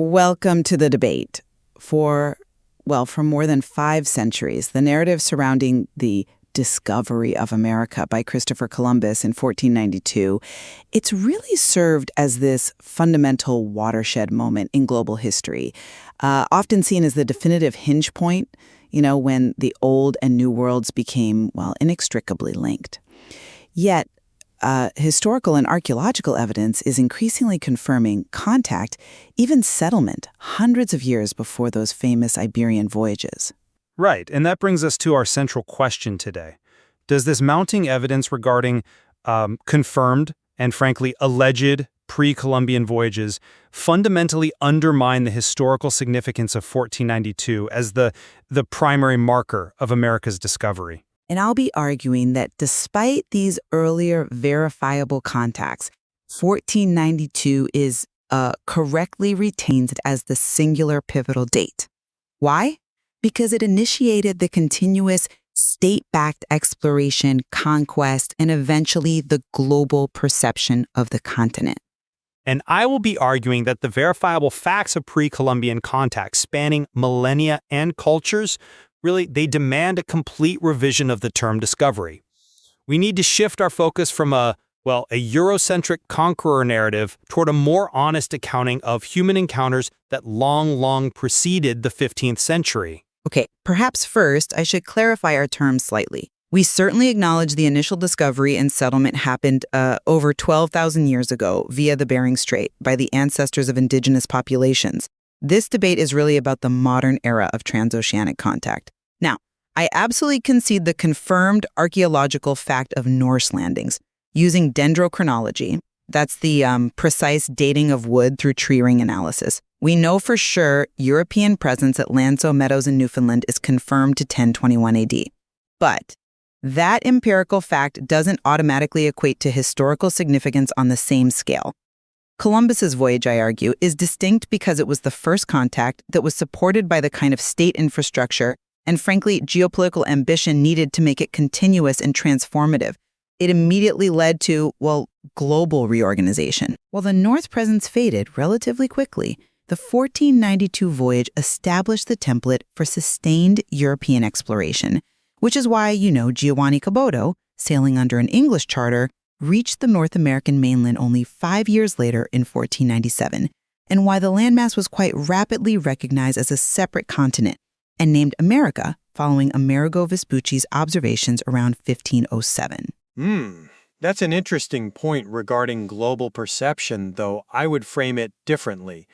Welcome to the debate. For more than 5 centuries, the narrative surrounding the discovery of America by Christopher Columbus in 1492, it's really served as this fundamental watershed moment in global history, often seen as the definitive hinge point, when the old and new worlds became, inextricably linked. Yet, historical and archaeological evidence is increasingly confirming contact, even settlement, hundreds of years before those famous Iberian voyages. Right, and that brings us to our central question today. Does this mounting evidence regarding confirmed and, frankly, alleged pre-Columbian voyages fundamentally undermine the historical significance of 1492 as the primary marker of America's discovery? And I'll be arguing that despite these earlier verifiable contacts, 1492 is correctly retained as the singular pivotal date. Why? Because it initiated the continuous state-backed exploration, conquest, and eventually the global perception of the continent. And I will be arguing that the verifiable facts of pre-Columbian contacts spanning millennia and cultures really, they demand a complete revision of the term discovery. We need to shift our focus from a Eurocentric conqueror narrative toward a more honest accounting of human encounters that long preceded the 15th century. Okay, perhaps first I should clarify our terms slightly. We certainly acknowledge the initial discovery and settlement happened over 12,000 years ago via the Bering Strait by the ancestors of indigenous populations. This debate is really about the modern era of transoceanic contact. Now, I absolutely concede the confirmed archaeological fact of Norse landings. Using dendrochronology, that's the precise dating of wood through tree ring analysis, we know for sure European presence at Lanso Meadows in Newfoundland is confirmed to 1021 AD. But that empirical fact doesn't automatically equate to historical significance on the same scale. Columbus's voyage, I argue, is distinct because it was the first contact that was supported by the kind of state infrastructure and, frankly, geopolitical ambition needed to make it continuous and transformative. It immediately led to, global reorganization. While the North presence faded relatively quickly, the 1492 voyage established the template for sustained European exploration, which is why, Giovanni Caboto, sailing under an English charter, reached the North American mainland only 5 years later in 1497, and why the landmass was quite rapidly recognized as a separate continent and named America following Amerigo Vespucci's observations around 1507. That's an interesting point regarding global perception, though I would frame it differently.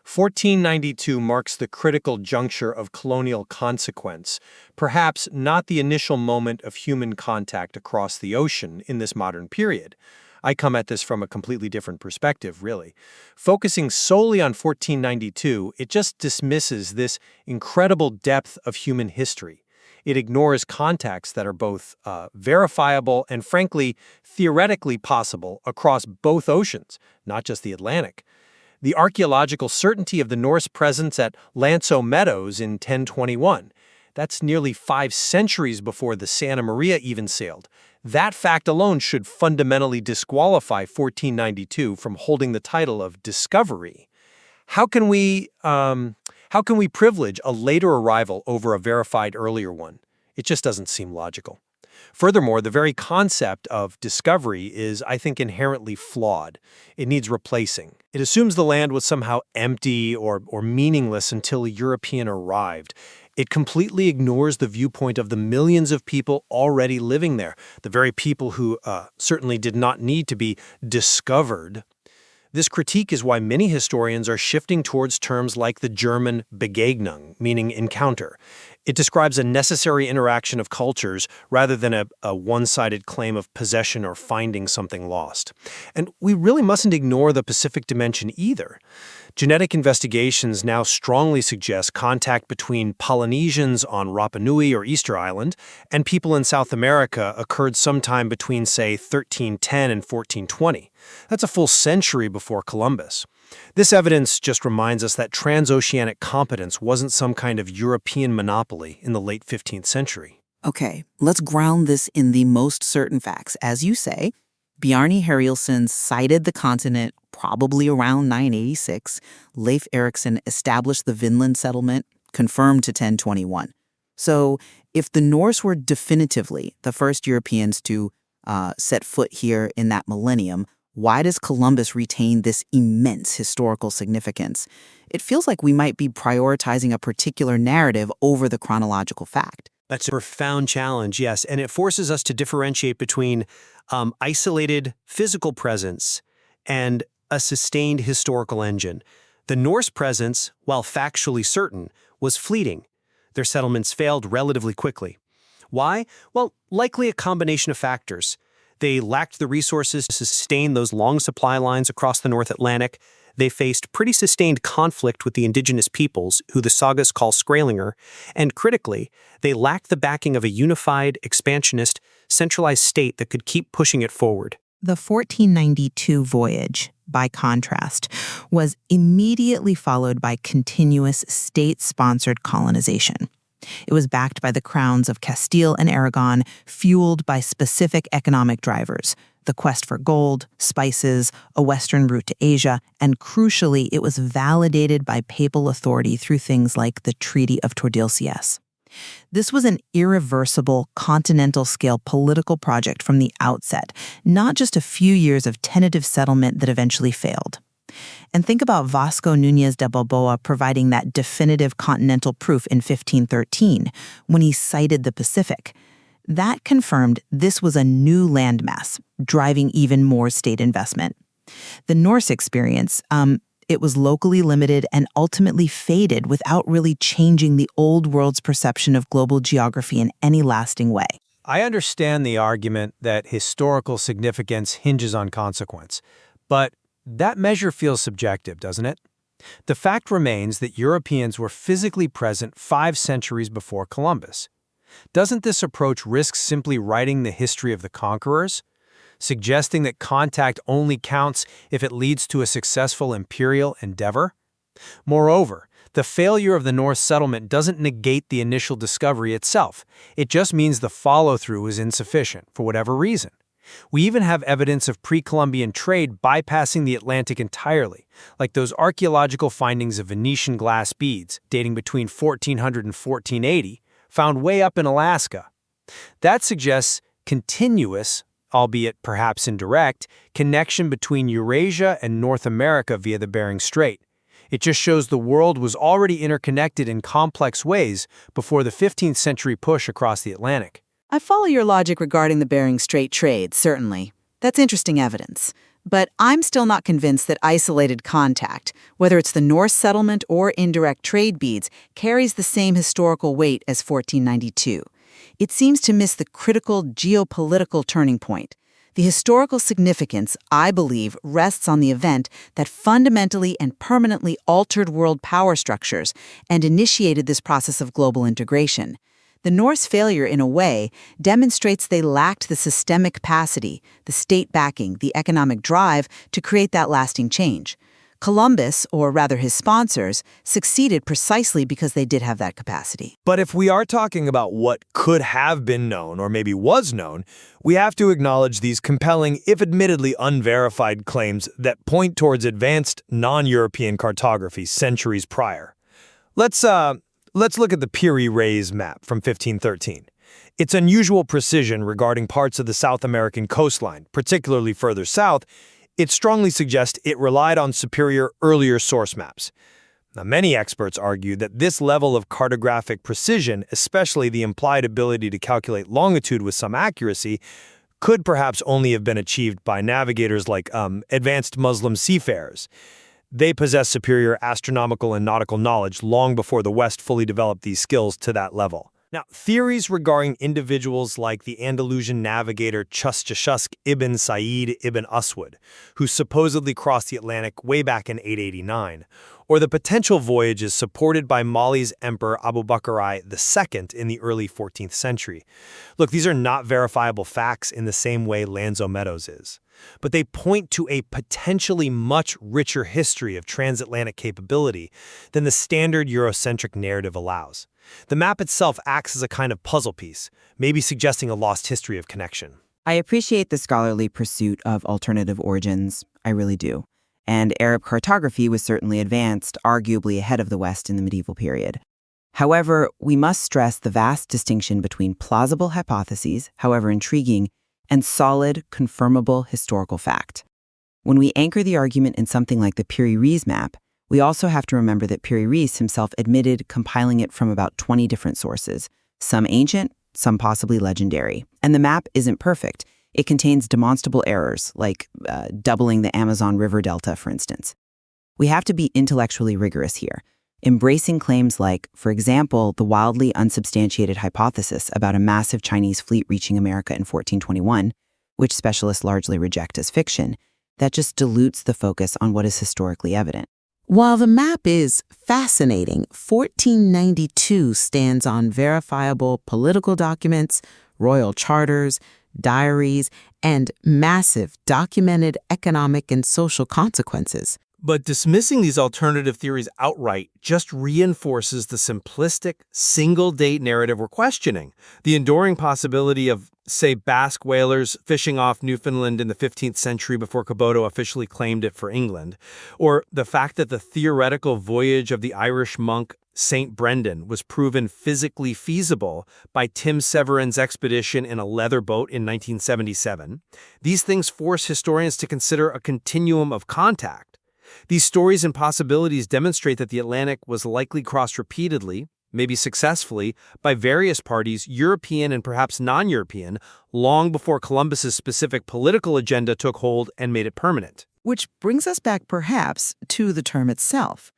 1492 marks the critical juncture of colonial consequence, perhaps not the initial moment of human contact across the ocean in this modern period. I come at this from a completely different perspective, really. Focusing solely on 1492, it just dismisses this incredible depth of human history. It ignores contacts that are both verifiable and, frankly, theoretically possible across both oceans, not just the Atlantic. The archaeological certainty of the Norse presence at Lanso Meadows in 1021. That's nearly 5 centuries before the Santa Maria even sailed. That fact alone should fundamentally disqualify 1492 from holding the title of discovery. How can we privilege a later arrival over a verified earlier one? It just doesn't seem logical. Furthermore, the very concept of discovery is, I think, inherently flawed. It needs replacing. It assumes the land was somehow empty or meaningless until a European arrived. It completely ignores the viewpoint of the millions of people already living there, the very people who certainly did not need to be discovered. This critique is why many historians are shifting towards terms like the German Begegnung, meaning encounter. It describes a necessary interaction of cultures rather than a one-sided claim of possession or finding something lost. And we really mustn't ignore the Pacific dimension either. Genetic investigations now strongly suggest contact between Polynesians on Rapa Nui or Easter Island and people in South America occurred sometime between, say, 1310 and 1420. That's a full century before Columbus. This evidence just reminds us that transoceanic competence wasn't some kind of European monopoly in the late 15th century. Okay, let's ground this in the most certain facts. As you say, Bjarni Haraldson sighted the continent probably around 986. Leif Erikson established the Vinland settlement, confirmed to 1021. So if the Norse were definitively the first Europeans to set foot here in that millennium, why does Columbus retain this immense historical significance? It feels like we might be prioritizing a particular narrative over the chronological fact. That's a profound challenge, yes, and it forces us to differentiate between isolated physical presence and a sustained historical engine. The Norse presence, while factually certain, was fleeting. Their settlements failed relatively quickly. Why? Well, likely a combination of factors. They lacked the resources to sustain those long supply lines across the North Atlantic. They faced pretty sustained conflict with the indigenous peoples, who the sagas call Skrælingr, and critically, they lacked the backing of a unified, expansionist, centralized state that could keep pushing it forward. The 1492 voyage, by contrast, was immediately followed by continuous state-sponsored colonization. It was backed by the crowns of Castile and Aragon, fueled by specific economic drivers: the quest for gold, spices, a western route to Asia, and crucially, it was validated by papal authority through things like the Treaty of Tordesillas. This was an irreversible, continental-scale political project from the outset, not just a few years of tentative settlement that eventually failed. And think about Vasco Núñez de Balboa providing that definitive continental proof in 1513 when he sighted the Pacific. That confirmed this was a new landmass, driving even more state investment. The Norse experience, it was locally limited and ultimately faded without really changing the old world's perception of global geography in any lasting way. I understand the argument that historical significance hinges on consequence, but that measure feels subjective, doesn't it? The fact remains that Europeans were physically present 5 centuries before Columbus. Doesn't this approach risk simply writing the history of the conquerors, suggesting that contact only counts if it leads to a successful imperial endeavor? Moreover, the failure of the Norse settlement doesn't negate the initial discovery itself. It just means the follow-through is insufficient, for whatever reason. We even have evidence of pre-Columbian trade bypassing the Atlantic entirely, like those archaeological findings of Venetian glass beads dating between 1400 and 1480, found way up in Alaska. That suggests continuous, albeit perhaps indirect, connection between Eurasia and North America via the Bering Strait. It just shows the world was already interconnected in complex ways before the 15th century push across the Atlantic. I follow your logic regarding the Bering Strait trade, certainly. That's interesting evidence. But I'm still not convinced that isolated contact, whether it's the Norse settlement or indirect trade beads, carries the same historical weight as 1492. It seems to miss the critical geopolitical turning point. The historical significance, I believe, rests on the event that fundamentally and permanently altered world power structures and initiated this process of global integration. The Norse failure, in a way, demonstrates they lacked the systemic capacity, the state backing, the economic drive to create that lasting change. Columbus, or rather his sponsors, succeeded precisely because they did have that capacity. But if we are talking about what could have been known, or maybe was known, we have to acknowledge these compelling, if admittedly unverified claims that point towards advanced non-European cartography centuries prior. Let's look at the Piri Re'is map from 1513. Its unusual precision regarding parts of the South American coastline, particularly further south, it strongly suggests it relied on superior earlier source maps. Now, many experts argue that this level of cartographic precision, especially the implied ability to calculate longitude with some accuracy, could perhaps only have been achieved by navigators like advanced Muslim seafarers. They possess superior astronomical and nautical knowledge long before the West fully developed these skills to that level. Now, theories regarding individuals like the Andalusian navigator Chustashusk ibn Said ibn Aswad, who supposedly crossed the Atlantic way back in 889, or the potential voyages supported by Mali's Emperor Abu Bakr II in the early 14th century. Look, these are not verifiable facts in the same way Lanzo Meadows is, but they point to a potentially much richer history of transatlantic capability than the standard Eurocentric narrative allows. The map itself acts as a kind of puzzle piece, maybe suggesting a lost history of connection. I appreciate the scholarly pursuit of alternative origins. I really do. And Arab cartography was certainly advanced, arguably ahead of the West in the medieval period. However, we must stress the vast distinction between plausible hypotheses, however intriguing, and solid, confirmable historical fact. When we anchor the argument in something like the Piri Re'is map, we also have to remember that Piri Re'is himself admitted compiling it from about 20 different sources, some ancient, some possibly legendary. And the map isn't perfect. It contains demonstrable errors, like doubling the Amazon River Delta, for instance. We have to be intellectually rigorous here, embracing claims like, for example, the wildly unsubstantiated hypothesis about a massive Chinese fleet reaching America in 1421, which specialists largely reject as fiction, that just dilutes the focus on what is historically evident. While the map is fascinating, 1492 stands on verifiable political documents, royal charters, diaries, and massive documented economic and social consequences. But dismissing these alternative theories outright just reinforces the simplistic, single-date narrative we're questioning. The enduring possibility of, say, Basque whalers fishing off Newfoundland in the 15th century before Caboto officially claimed it for England, or the fact that the theoretical voyage of the Irish monk St. Brendan was proven physically feasible by Tim Severin's expedition in a leather boat in 1977. These things force historians to consider a continuum of contact. These stories and possibilities demonstrate that the Atlantic was likely crossed repeatedly, maybe successfully, by various parties, European and perhaps non-European, long before Columbus's specific political agenda took hold and made it permanent. Which brings us back, perhaps, to the term itself.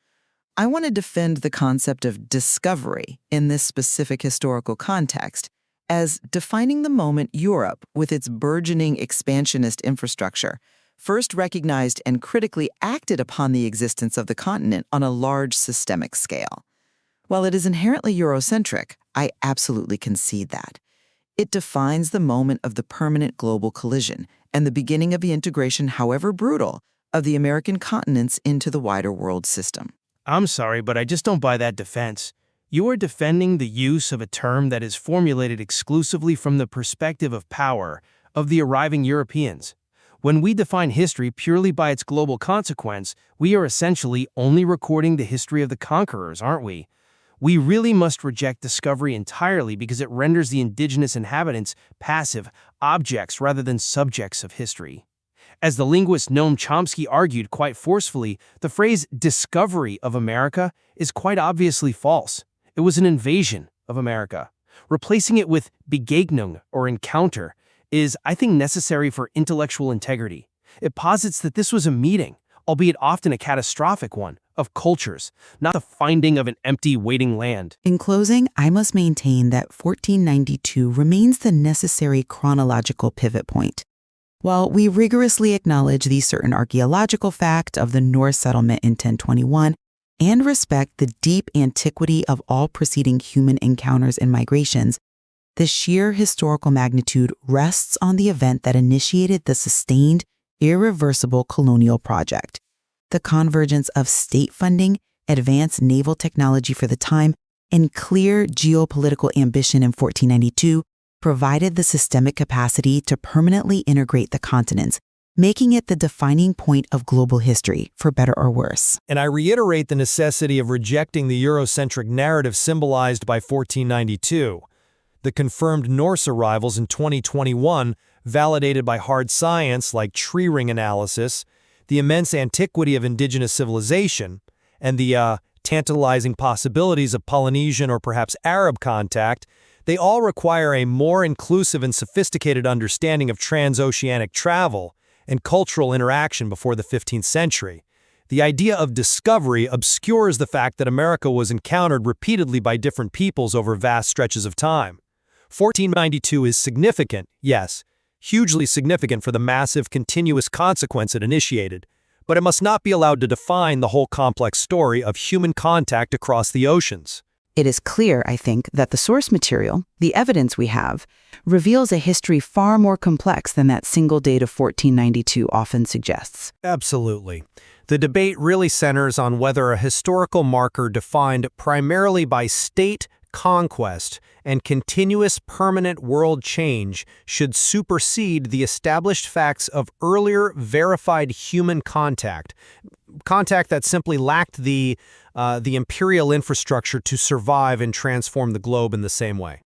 I want to defend the concept of discovery in this specific historical context as defining the moment Europe, with its burgeoning expansionist infrastructure, first recognized and critically acted upon the existence of the continent on a large systemic scale. While it is inherently Eurocentric, I absolutely concede that. It defines the moment of the permanent global collision and the beginning of the integration, however brutal, of the American continents into the wider world system. I'm sorry, but I just don't buy that defense. You are defending the use of a term that is formulated exclusively from the perspective of power of the arriving Europeans. When we define history purely by its global consequence, we are essentially only recording the history of the conquerors, aren't we? We really must reject discovery entirely because it renders the indigenous inhabitants passive objects rather than subjects of history. As the linguist Noam Chomsky argued quite forcefully, the phrase discovery of America is quite obviously false. It was an invasion of America. Replacing it with Begegnung or encounter is, I think, necessary for intellectual integrity. It posits that this was a meeting, albeit often a catastrophic one, of cultures, not the finding of an empty waiting land. In closing, I must maintain that 1492 remains the necessary chronological pivot point. While we rigorously acknowledge the certain archaeological fact of the Norse settlement in 1021 and respect the deep antiquity of all preceding human encounters and migrations, the sheer historical magnitude rests on the event that initiated the sustained, irreversible colonial project. The convergence of state funding, advanced naval technology for the time, and clear geopolitical ambition in 1492 provided the systemic capacity to permanently integrate the continents, making it the defining point of global history, for better or worse. And I reiterate the necessity of rejecting the Eurocentric narrative symbolized by 1492. The confirmed Norse arrivals in 2021, validated by hard science like tree ring analysis, the immense antiquity of indigenous civilization, and the tantalizing possibilities of Polynesian or perhaps Arab contact, they all require a more inclusive and sophisticated understanding of transoceanic travel and cultural interaction before the 15th century. The idea of discovery obscures the fact that America was encountered repeatedly by different peoples over vast stretches of time. 1492 is significant, yes, hugely significant for the massive continuous consequence it initiated, but it must not be allowed to define the whole complex story of human contact across the oceans. It is clear, I think, that the source material, the evidence we have, reveals a history far more complex than that single date of 1492 often suggests. Absolutely. The debate really centers on whether a historical marker defined primarily by state, conquest, and continuous permanent world change should supersede the established facts of earlier verified human contact that simply lacked the imperial infrastructure to survive and transform the globe in the same way.